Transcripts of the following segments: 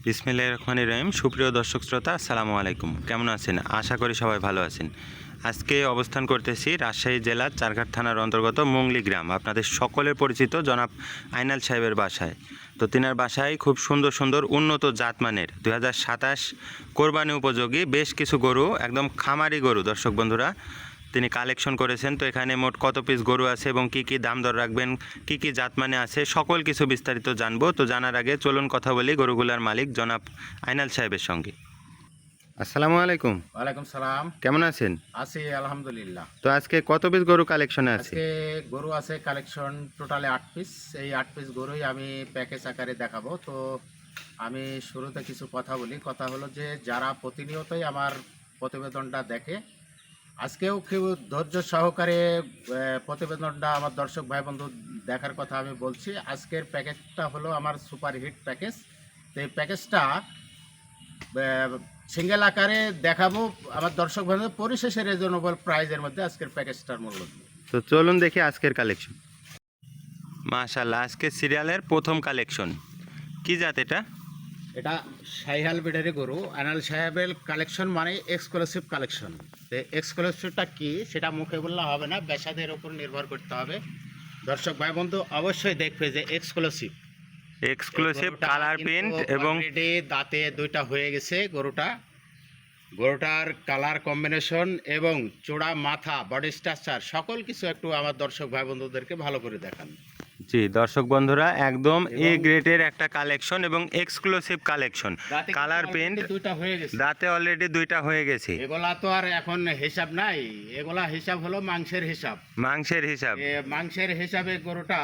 বিসমিল্লাহির রহমানির রহিম। সুপ্রিয় দর্শক শ্রোতা, আসসালামু আলাইকুম। কেমন আছেন? আশা করি সবাই ভালো আছেন। আজকে অবস্থান করতেছি রাজশাহী জেলার চারঘাট থানার অন্তর্গত মুংলি গ্রাম, আপনাদের সকলের পরিচিত জনাব আইনাল সাহেবের বাসায়। তো তিনার বাসায় খুব সুন্দর সুন্দর উন্নত জাতমানের 2027 কোরবানি উপযোগী বেশ কিছু গরু, একদম খামারি গরু দর্শক বন্ধুরা তিনি কালেকশন করেছেন। তো এখানে মোট কত পিস গরু আছে এবং কি কি দাম দর রাখবেন, কি কি জাতমানে আছে, সকল কিছু বিস্তারিত জানবো। তো জানার আগে চলুন কথা বলি গরুগুলার মালিক জনাব আইনাল সাহেবের সঙ্গে। আসসালামু আলাইকুম। ওয়ালাইকুম সালাম। কেমন আছেন? আছি আলহামদুলিল্লাহ। তো আজকে কত পিস গরু কালেকশনে আছে? আজকে গরু আছে কালেকশন টোটালে 8 পিস। এই 8 পিস গরুই আমি প্যাকেজ আকারে দেখাবো। তো আমি শুরুতে কিছু কথা বলি। কথা হলো যে যারা প্রতিনিয়তই আমার প্রতিবেদনটা দেখে, আজকেও কেউ ধৈর্য সহকারে প্রতিবেদনটা আমার দর্শক ভাই বন্ধু দেখার কথা আমি বলছি। আজকের প্যাকেজটা হলো আমার সুপার হিট প্যাকেজ। তো এই প্যাকেজটা সিঙ্গেল আকারে দেখাবো আমার দর্শক বন্ধু, পরিশেষে রিজনেবল প্রাইজের মধ্যে আজকের প্যাকেজটার মূল্য দিব। তো চলুন দেখি আজকের কালেকশন। মাশাআল্লাহ, আজকে সিরিয়ালের প্রথম কালেকশন। কি জাত এটা? এটা শাহিহাল বিডারি গরু। আনাল সাহেবের কালেকশন মানে এক্সক্লুসিভ কালেকশন। তো এক্সক্লুসিভটা কি সেটা মুখে বললে হবে না, বেসাদের উপর নির্ভর করতে হবে। দর্শক ভাই বন্ধু অবশ্যই দেখবে যে এক্সক্লুসিভ কালার প্রিন্ট এবং দাঁতে দুইটা হয়ে গেছে। গরুটার কালার কম্বিনেশন এবং চূড়া মাথা বডি স্ট্রাকচার সকল কিছু একটু আমার দর্শক ভাই বন্ধুদেরকে ভালো করে দেখান। জি দর্শক বন্ধুরা, একদম এ গ্রেডের একটা কালেকশন এবং এক্সক্লুসিভ কালেকশন। কালার প্রিন্ট দুইটা হয়ে গেছে, দাঁতে অলরেডি দুইটা হয়ে গেছে। এগুলা তো আর এখন হিসাব নাই, এগুলা হিসাব হলো মাংসের হিসাব। মাংসের হিসাবে গরুটা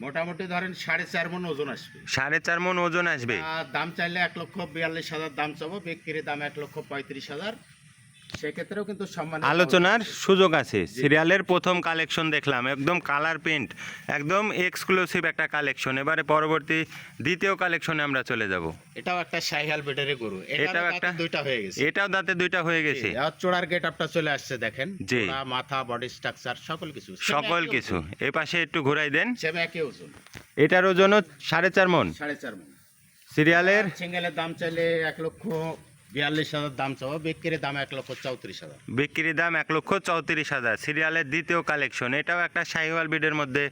মোটামুটি ধরেন 4.5 মণ ওজন আসবে। 4.5 মণ ওজন আসবে। দাম চাইলে 1,42,000 দাম চাবো, বিক্রির দাম 1,35,000। সেক্ষেত্রেও কিন্তু সম্মান আলোচনার সুযোগ আছে। সিরিয়ালের প্রথম কালেকশন দেখলাম, একদম কালার প্রিন্ট, একদম এক্সক্লুসিভ একটা কালেকশন। এবারে পরবর্তী দ্বিতীয় কালেকশনে আমরা চলে যাব। এটাও একটা শাহিহাল বেটারি গরু। এটাও একটা দুইটা হয়ে গেছে। এটাও দাঁতে দুইটা হয়ে গেছে। চোড়ার গেটআপটা চলে আসছে দেখেন। চোড়া মাথা বডি স্ট্রাকচার সকল কিছু। এই পাশে একটু ঘোরাই দেন। সেম একই ওজন। এটার ওজনও 4.5 মণ। 4.5 মণ। সিরিয়ালের সিঙ্গেলের দাম চাইলে 1,42,000 দাম চাবো, বিক্রির দাম 1,34,000। বিক্রির দাম 1,34,000। সিরিয়ালের দ্বিতীয় কালেকশন, এটাও একটা শাহিওয়াল ব্রিডের মধ্যে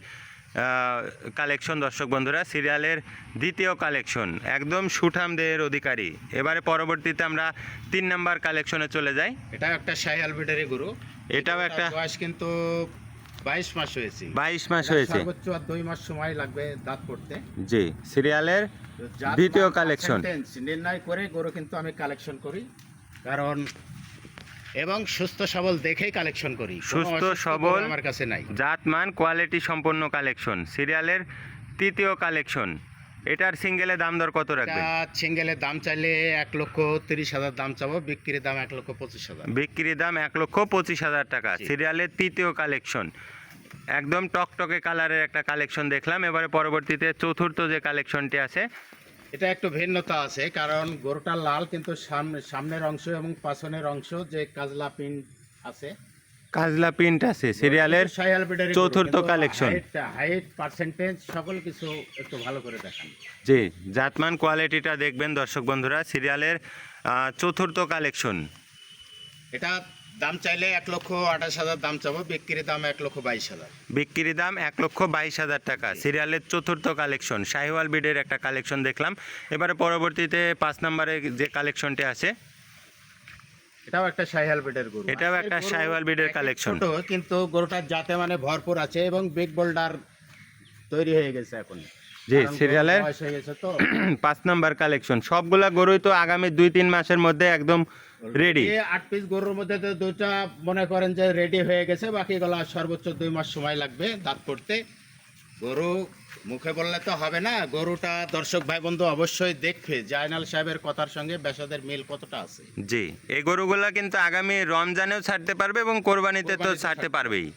কালেকশন দর্শক বন্ধুরা। সিরিয়ালের দ্বিতীয় কালেকশন, একদম সুঠাম দেহের অধিকারী। এবারে পরবর্তীতে আমরা 3 নাম্বার কালেকশনে চলে যাই। এটাও একটা শাহিওয়াল ব্রিডের গরু। এটাও একটা বয়স কিন্তু 22 মাস হয়েছে। 22 মাস হয়েছে। সর্বোচ্চ 2 মাস সময় লাগবে দাঁত পড়তে। জি, সিরিয়ালের দ্বিতীয় কালেকশন নির্ণয় করে গরু কিন্তু আমি কালেকশন করি, কারণ এবং সুস্থ সবল দেখেই কালেকশন করি। সুস্থ সবল আমার কাছে নাই, জাতমান কোয়ালিটি সম্পন্ন কালেকশন। সিরিয়ালের তৃতীয় কালেকশন, এটার সিঙ্গেলে দাম দর কত রাখবেন? সিঙ্গেলের দাম চাইলে 1,30,000 দাম চাবো, বিক্রির দাম 1,25,000। বিক্রির দাম 1,25,000 টাকা। সিরিয়ালের তৃতীয় কালেকশন, একদম টকটকে কালারের একটা কালেকশন দেখলাম। এবারে পরবর্তীতে চতুর্থ যে কালেকশনটি আছে, এটা একটু ভিন্নতা আছে, কারণ গরুটা লাল কিন্তু সামনের অংশ এবং পাছনের অংশ যে কাজলা প্রিন্ট আছে। সিরিয়ালের চতুর্থ কালেকশন, হাইট পার্সেন্টেজ সকল কিছু একটু ভালো করে দেখান। জি, জাতমান কোয়ালিটিটা দেখবেন দর্শক বন্ধুরা। সিরিয়ালের চতুর্থ কালেকশন, এটা দাম চাইলে 1,28,000 দাম চাবো, বিক্রির দাম 1,22,000। বিক্রির দাম 1,22,000 টাকা। সিরিয়ালের চতুর্থ কালেকশন, শাহিওয়াল ব্রিডের একটা কালেকশন দেখলাম। এবারে পরবর্তীতে 5 নম্বরে যে কালেকশনটি আছে, এটাও একটা শাহিওয়াল ব্রিডের গরু। এটাও একটা শাহিওয়াল ব্রিডের কালেকশন, ছোট কিন্তু গরুটার জাতে মানে ভরপুর আছে এবং বিগ বোল্ডার তৈরি হয়ে গেছে এখন। জি, সিরিয়ালের 5 নাম্বার কালেকশন। সবগুলা গরুই তো আগামী 2-3 মাসের মধ্যে একদম রেডি। 8 পিস গরুর মধ্যে তো দুইটা মনে করেন যে রেডি হয়ে গেছে, বাকিগুলো সর্বোচ্চ 2 মাস সময় লাগবে দাঁত পড়তে। গরু মুখে বললে তো হবে না, গরুটা দর্শক ভাই বন্ধু অবশ্যই দেখবে জায়নাল সাহেবের কথার সঙ্গে বেসাদের মিল কতটা আছে। জি, এই গরুগুলা কিন্তু আগামী রমজানেও ছাড়তে পারবে এবং কোরবানিতে তো ছাড়তে পারবেই।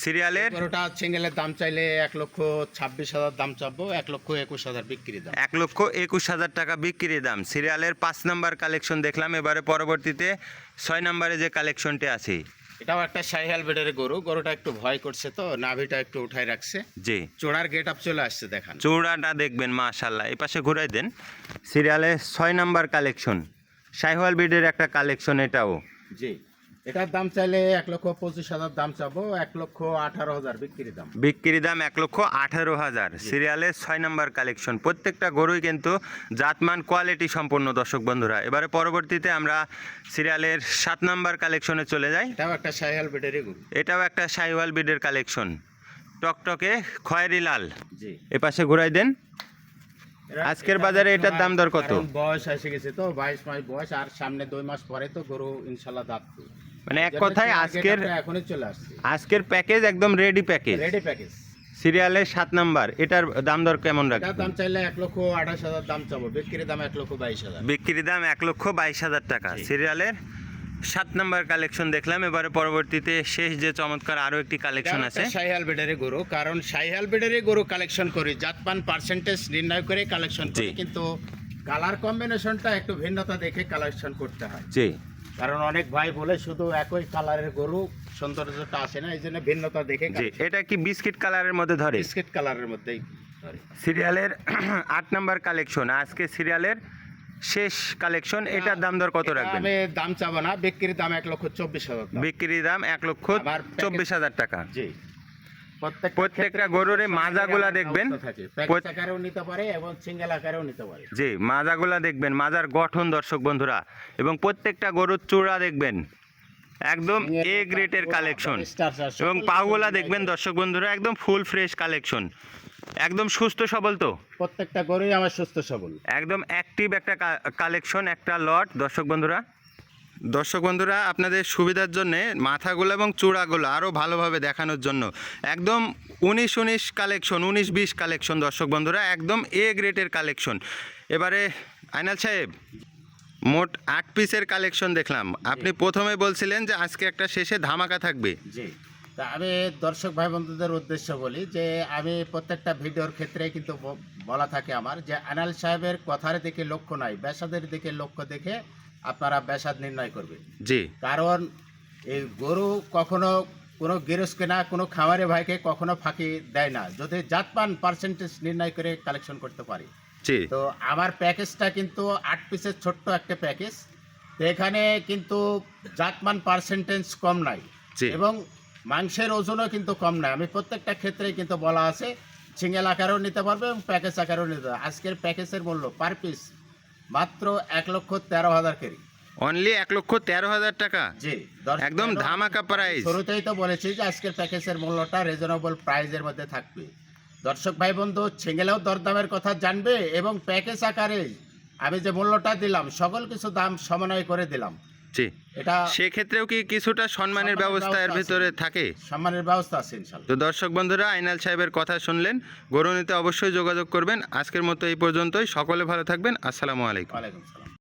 সিরিয়ালের গরুটা সিঙ্গেলের দাম চাইলে 1,26,000 দাম চাবো, 1,21,000 বিক্রি দাম। 1,21,000 টাকা বিক্রি দাম। সিরিয়ালের 5 নাম্বার কালেকশন দেখলাম। এবারে পরবর্তীতে 6 নাম্বারে যে কালেকশনটি আছে, এটাও একটা শাহিওয়াল ব্রিডের গরু। গরুটা একটু ভয় করছে, তো নাভিটা একটু উঠাই রাখছে। জি, চোড়ার গেট আপ চলে আসছে, দেখান। চূড়াটা দেখবেন মাশাল্লাহ। এই পাশে ঘুরাই দেন। সিরিয়ালে 6 নাম্বার কালেকশন, শাহিওয়াল ব্রিডের একটা কালেকশন এটাও। জি, এটার দাম চাইলে 1,25,000 দাম চাবো, 1,18,000 বিক্রি দাম। বিক্রি দাম 1,18,000। সিরিয়ালে 6 নাম্বার কালেকশন। প্রত্যেকটা গরুই কিন্তু জাতমান কোয়ালিটি সম্পন্ন দর্শক বন্ধুরা। এবারে পরবর্তীতে আমরা সিরিয়ালের 7 নাম্বার কালেকশনে চলে যাই। এটাও একটা শাহিওয়াল ব্রিডেরই গরু। এটাও একটা শাহিওয়াল ব্রিডের কালেকশন, টকটকে খয়েরি লাল। জি, এ পাশে ঘুরাই দেন। আজকের বাজারে এটার দাম দর কত? কারণ বয়স এসে গেছে তো, 22 মাস বয়স, আর সামনে 2 মাস পরে তো গরু ইনশাল্লাহ দাঁত তুলবে। মানে এক কথায় এখনই চলে আসছে। আজকের প্যাকেজ একদম রেডি প্যাকেজ। Ready package. সিরিয়ালের 7 নাম্বার, এটার দাম দর কেমন এটার রাখবেন? দাম চাইলে 1,28,000 দাম চাবো, বিক্রি দাম 1,22,000। বিক্রি দাম 1,22,000 টাকা। জি। সিরিয়ালের 7 নাম্বার কালেকশন দেখলাম। এবারে পরবর্তীতে শেষ যে চমৎকার আরো একটি কালেকশন আছে। শাহিওয়াল ব্রিডের গরু, কারণ শাহিওয়াল ব্রিডের গরু কালেকশন করি, জাতমান পার্সেন্টেজ নির্ণয় করে কালেকশন করি, জি। কিন্তু কালার কম্বিনেশনটা একটু ভিন্নতা দেখে কালেকশন করতে হয়। জি, কারণ অনেক ভাই বলে শুধু একই কালারের গরু সৌন্দর্যটা আসে না, এই জন্য ভিন্নতা দেখে জি। এটা কি বিস্কিট কালারের মধ্যে ধরে? বিস্কিট কালারের মধ্যেই ধরে। সিরিয়ালের 8 নাম্বার কালেকশন, আজকে সিরিয়ালের শেষ কালেকশন। এটার দাম দর কত এটা রাখবেন? আমি দাম চাবো না, বিক্রির দাম 1,24,000 দাম। বিক্রি দাম 1,24,000 টাকা। জি, প্রত্যেকটা গরুর মাজাগুলা দেখবেন। প্যাকেজ আকারেও নিতে পারে এবং সিঙ্গেল আকারেও নিতে পারে। জি, মাজাগুলা দেখবেন, মাজার গঠন দর্শক বন্ধুরা, এবং প্রত্যেকটা গরুর চূড়া দেখবেন একদম এ গ্রেডের কালেকশন, এবং পাগুলা দেখবেন দর্শক বন্ধুরা একদম ফুল ফ্রেশ কালেকশন, একদম সুস্থ সবল। তো প্রত্যেকটা গরুই আমার সুস্থ সবল, একদম অ্যাক্টিভ একটা কালেকশন, একটা লট দর্শক বন্ধুরা। দর্শক বন্ধুরা, আপনাদের সুবিধার জন্য মাথাগুলো এবং চূড়াগুলো আরও ভালোভাবে দেখানোর জন্য একদম 19-19 কালেকশন, 19-20 কালেকশন দর্শক বন্ধুরা, একদম এ গ্রেডের কালেকশন। এবারে আইনাল সাহেব, মোট 8 পিসের কালেকশন দেখলাম। আপনি প্রথমে বলছিলেন যে আজকে একটা শেষে ধামাকা থাকবে। জি। তা আমি দর্শক ভাই বন্ধুদের উদ্দেশ্যে বলি যে আমি প্রত্যেকটা ভিডিওর ক্ষেত্রে কিন্তু বলা থাকে আমার যে আনাল সাহেবের কথার দিকে লক্ষ্য নাই, বেসাদের দিকে লক্ষ্য দেখে আপনারা বেসাদ নির্ণয় করবেন। জি, কারণ এই গরু কখনো কোনো গৃহস্থকে না কোনো খামারে ভাইকে কখনো ফাঁকি দেয় না, যদি জাতমান পার্সেন্টেজ নির্ণয় করে কালেকশন করতে পারি। জি, তো আমার প্যাকেজটা কিন্তু 8 পিসের ছোট্ট একটা প্যাকেজ, তো এখানে কিন্তু জাতমান পার্সেন্টেজ কম নাই জি। এবং মাংসের ওজনও কিন্তু কম নাই। আমি প্রত্যেকটা ক্ষেত্রেই কিন্তু বলা আছে সিঙ্গেল আকারেও নিতে পারবে এবং প্যাকেজ আকারেও নিতে পারবে। আজকের প্যাকেজের মূল্য পার পিস মাত্র 1,13,000 কেরি। অনলি 1,13,000 টাকা। জি, একদম ধামাকা প্রাইস। শুরুতেই তো বলেছি যে আজকের প্যাকেজের মূল্যটা রিজনেবল প্রাইসের মধ্যে থাকবে। দর্শক ভাই বন্ধু সিঙ্গেলেও দরদামের কথা জানবে এবং প্যাকেজ আকারে আমি যে মূল্যটা দিলাম সকল কিছু দাম সমন্বয় করে দিলাম। জি, এটা সেক্ষেত্রেও কি কিছুটা সম্মানের ব্যবস্থা এর ভিতরে থাকে? সম্মানের ব্যবস্থা আছে ইনশাল্লাহ। তো দর্শক বন্ধুরা, আইনাল সাহেবের কথা শুনলেন, গরু নিতে অবশ্যই যোগাযোগ করবেন। আজকের মতো এই পর্যন্তই। সকলে ভালো থাকবেন। আসসালামু আলাইকুম। ওয়ালাইকুম সালাম।